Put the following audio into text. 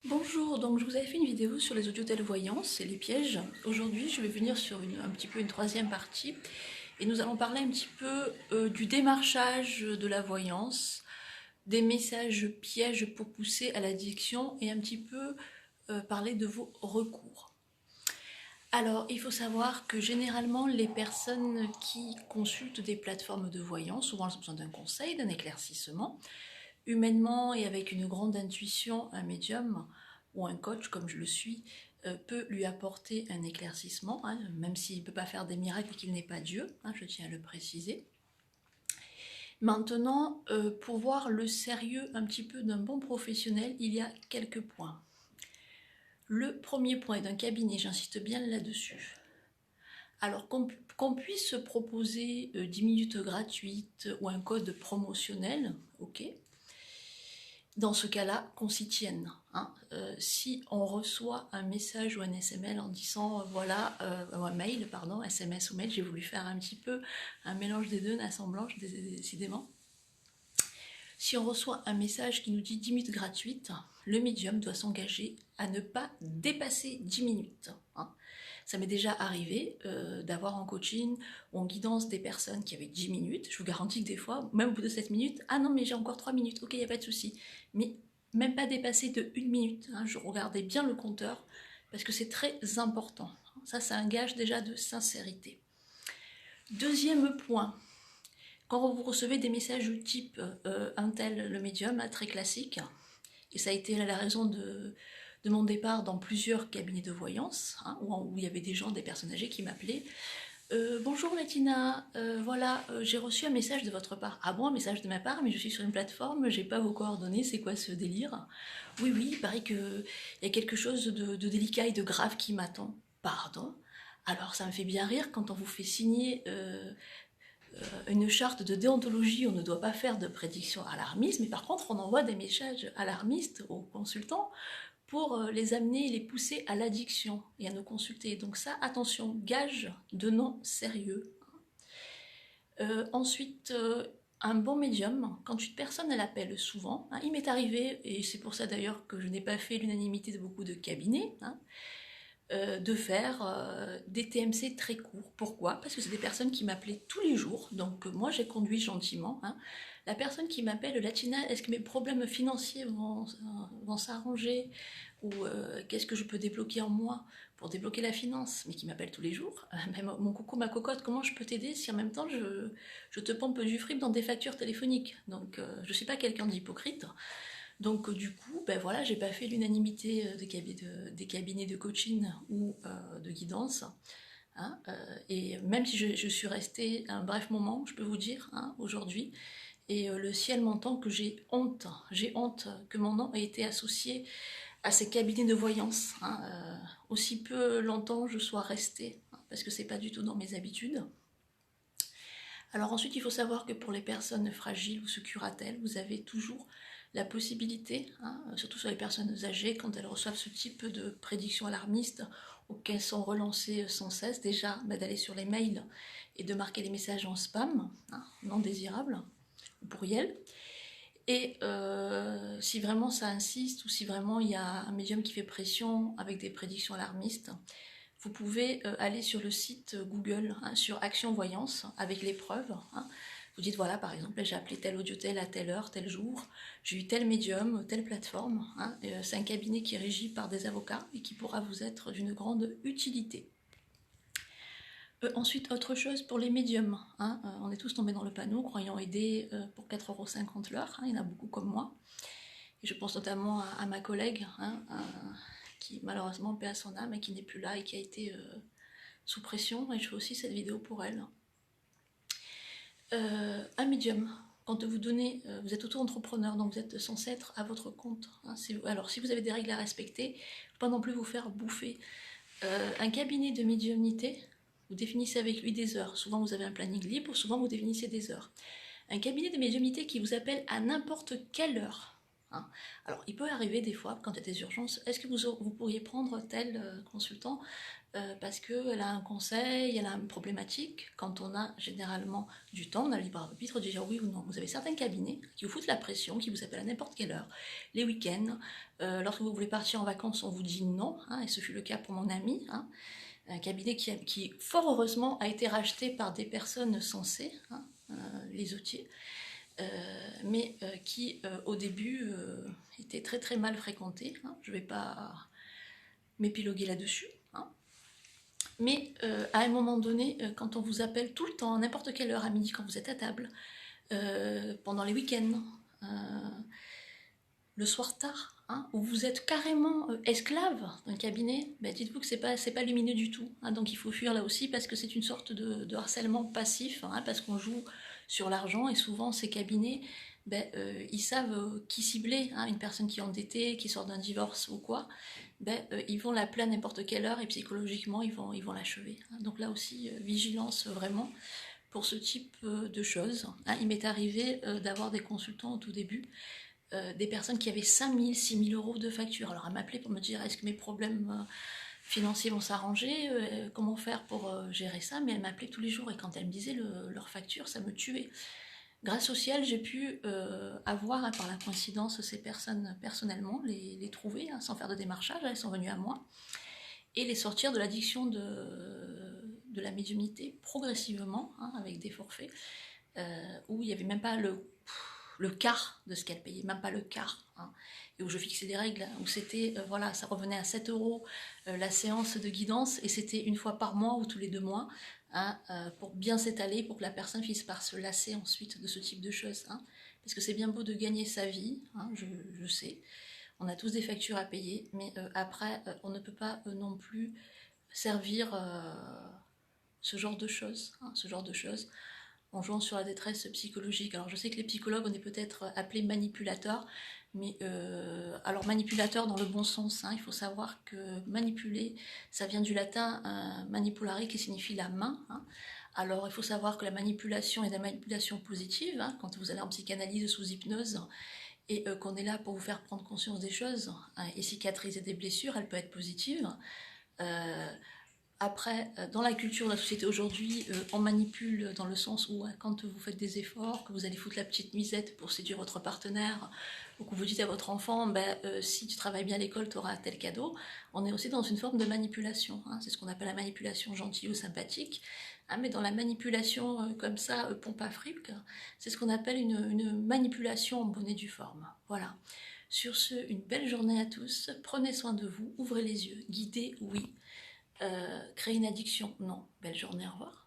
Bonjour, donc je vous avais fait une vidéo sur les audio-télévoyances et les pièges. Aujourd'hui, je vais venir sur un petit peu une troisième partie et nous allons parler un petit peu du démarchage de la voyance, des messages pièges pour pousser à l'addiction et un petit peu parler de vos recours. Alors, il faut savoir que généralement, les personnes qui consultent des plateformes de voyance, souvent elles ont besoin d'un conseil, d'un éclaircissement, humainement et avec une grande intuition, un médium ou un coach comme je le suis peut lui apporter un éclaircissement, hein, même s'il ne peut pas faire des miracles et qu'il n'est pas Dieu, hein, je tiens à le préciser. Maintenant, pour voir le sérieux un petit peu d'un bon professionnel, il y a quelques points. Le premier point est d'un cabinet, j'insiste bien là-dessus. Alors qu'on puisse se proposer 10 minutes gratuites ou un code promotionnel, ok. Dans ce cas-là, qu'on s'y tienne. Hein. Si on reçoit un message ou un SMS en disant voilà, un mail, pardon, SMS ou mail, j'ai voulu faire un petit peu un mélange des deux, un assemblage décidément. Si on reçoit un message qui nous dit 10 minutes gratuites, le médium doit s'engager à ne pas dépasser 10 minutes. Hein. Ça m'est déjà arrivé d'avoir en coaching ou en guidance des personnes qui avaient 10 minutes. Je vous garantis que des fois, même au bout de 7 minutes, ah non mais j'ai encore 3 minutes, ok, il n'y a pas de souci. Mais même pas dépasser de 1 minute. Hein. Je regardais bien le compteur parce que c'est très important. Ça, c'est un gage déjà de sincérité. Deuxième point, quand vous recevez des messages type un tel le médium, très classique, et ça a été la raison de mon départ dans plusieurs cabinets de voyance, hein, où il y avait des gens, des personnes âgées qui m'appelaient. Bonjour Latina, voilà, j'ai reçu un message de votre part. Ah bon, un message de ma part, mais je suis sur une plateforme, j'ai pas vos coordonnées, c'est quoi ce délire? Oui, oui, il paraît qu'il y a quelque chose de délicat et de grave qui m'attend. Pardon? Alors ça me fait bien rire quand on vous fait signer une charte de déontologie, on ne doit pas faire de prédictions alarmistes, mais par contre on envoie des messages alarmistes aux consultants pour les amener et les pousser à l'addiction et à nous consulter. Donc ça, attention, gage de non sérieux. Ensuite, un bon médium, quand une personne elle appelle souvent, hein, il m'est arrivé, et c'est pour ça d'ailleurs que je n'ai pas fait l'unanimité de beaucoup de cabinets, hein, de faire des TMC très courts. Pourquoi? Parce que c'est des personnes qui m'appelaient tous les jours, donc moi j'ai conduit gentiment. Hein. La personne qui m'appelle, Latina, est-ce que mes problèmes financiers vont s'arranger? Ou qu'est-ce que je peux débloquer en moi pour débloquer la finance? Mais qui m'appelle tous les jours. Même mon coco, ma cocotte, comment je peux t'aider si en même temps je te pompe du fric dans des factures téléphoniques? Donc je ne suis pas quelqu'un d'hypocrite. Donc du coup, ben voilà, j'ai pas fait l'unanimité des cabinets de coaching ou de guidance. Hein, et même si je suis restée un bref moment, je peux vous dire, hein, aujourd'hui, et le ciel m'entend que j'ai honte que mon nom ait été associé à ces cabinets de voyance. Hein, aussi peu longtemps je sois restée, hein, parce que c'est pas du tout dans mes habitudes. Alors ensuite, il faut savoir que pour les personnes fragiles ou sous curatelle, vous avez toujours la possibilité, hein, surtout sur les personnes âgées, quand elles reçoivent ce type de prédictions alarmistes auxquelles sont relancées sans cesse, déjà d'aller sur les mails et de marquer les messages en spam, hein, non désirables, ou pourriel. Et si vraiment ça insiste, ou si vraiment il y a un médium qui fait pression avec des prédictions alarmistes, vous pouvez aller sur le site Google, hein, sur Action Voyance, avec les preuves. Hein. Vous dites, voilà, par exemple, j'ai appelé tel audiotel à telle heure, tel jour, j'ai eu tel médium, telle plateforme. Hein, c'est un cabinet qui est régi par des avocats et qui pourra vous être d'une grande utilité. Ensuite, autre chose pour les médiums. Hein, on est tous tombés dans le panneau, croyant aider pour 4,50 € l'heure. Hein, il y en a beaucoup comme moi. Et je pense notamment à ma collègue, hein, qui malheureusement paie à son âme et qui n'est plus là et qui a été sous pression. Et je fais aussi cette vidéo pour elle. Un médium. Quand vous donnez, vous êtes auto-entrepreneur, donc vous êtes censé être à votre compte. Hein, alors si vous avez des règles à respecter, il ne faut pas non plus vous faire bouffer. Un cabinet de médiumnité, vous définissez avec lui des heures. Souvent vous avez un planning libre, souvent vous définissez des heures. Un cabinet de médiumnité qui vous appelle à n'importe quelle heure, Hein. Alors, il peut arriver des fois, quand il y a des urgences, est-ce que vous pourriez prendre tel consultant parce qu'elle a un conseil, elle a une problématique. Quand on a généralement du temps, on a le libre arbitre de dire oui ou non. Vous avez certains cabinets qui vous foutent la pression, qui vous appellent à n'importe quelle heure, les week-ends. Lorsque vous voulez partir en vacances, on vous dit non, hein, et ce fut le cas pour mon ami. Hein. Un cabinet qui, fort heureusement, a été racheté par des personnes sensées, hein, les outils. Mais qui au début était très très mal fréquenté. Hein. Je ne vais pas m'épiloguer là-dessus. Hein. Mais à un moment donné, quand on vous appelle tout le temps, à n'importe quelle heure à midi quand vous êtes à table, pendant les week-ends, le soir tard, hein, où vous êtes carrément esclave d'un cabinet, ben dites-vous que c'est pas lumineux du tout. Hein, donc il faut fuir là aussi parce que c'est une sorte de harcèlement passif, hein, parce qu'on joue sur l'argent et souvent ces cabinets, ben, ils savent qui cibler, hein, une personne qui est endettée, qui sort d'un divorce ou quoi, ben, ils vont l'appeler à n'importe quelle heure et psychologiquement ils vont l'achever. Hein. Donc là aussi, vigilance vraiment pour ce type de choses. Hein. Il m'est arrivé d'avoir des consultants au tout début, des personnes qui avaient 5 000, 6 000 euros de facture. Alors elle m'appelait pour me dire est-ce que mes problèmes financiers vont s'arranger, comment faire pour gérer ça, mais elle m'appelait tous les jours et quand elle me disait leur facture, ça me tuait. Grâce au ciel, j'ai pu avoir, hein, par la coïncidence, ces personnes personnellement, les trouver, hein, sans faire de démarchage, elles sont venues à moi, et les sortir de l'addiction de la médiumnité progressivement, hein, avec des forfaits, où il n'y avait même pas le quart de ce qu'elle payait, même pas le quart. Hein, et où je fixais des règles, où c'était, voilà, ça revenait à 7 euros la séance de guidance, et c'était une fois par mois ou tous les 2 mois, hein, pour bien s'étaler, pour que la personne finisse par se lasser ensuite de ce type de choses. Hein, parce que c'est bien beau de gagner sa vie, hein, je sais, on a tous des factures à payer, mais après, on ne peut pas non plus servir ce genre de choses, hein, ce genre de choses, en jouant sur la détresse psychologique. Alors je sais que les psychologues, on est peut-être appelés manipulateurs, mais alors manipulateur dans le bon sens, hein, il faut savoir que manipuler, ça vient du latin manipulare qui signifie la main. Hein. Alors il faut savoir que la manipulation est de la manipulation positive, hein, quand vous allez en psychanalyse sous hypnose, et qu'on est là pour vous faire prendre conscience des choses, hein, et cicatriser des blessures, elle peut être positive. Après, dans la culture de la société aujourd'hui, on manipule dans le sens où quand vous faites des efforts, que vous allez foutre la petite nuisette pour séduire votre partenaire, ou que vous dites à votre enfant, ben, si tu travailles bien à l'école, tu auras tel cadeau, on est aussi dans une forme de manipulation. Hein, c'est ce qu'on appelle la manipulation gentille ou sympathique. Hein, mais dans la manipulation comme ça, pompe à fric, c'est ce qu'on appelle une manipulation en bonne et due forme. Voilà. Sur ce, une belle journée à tous. Prenez soin de vous, ouvrez les yeux, guidez, oui. Créer une addiction, non. Belle journée, au revoir.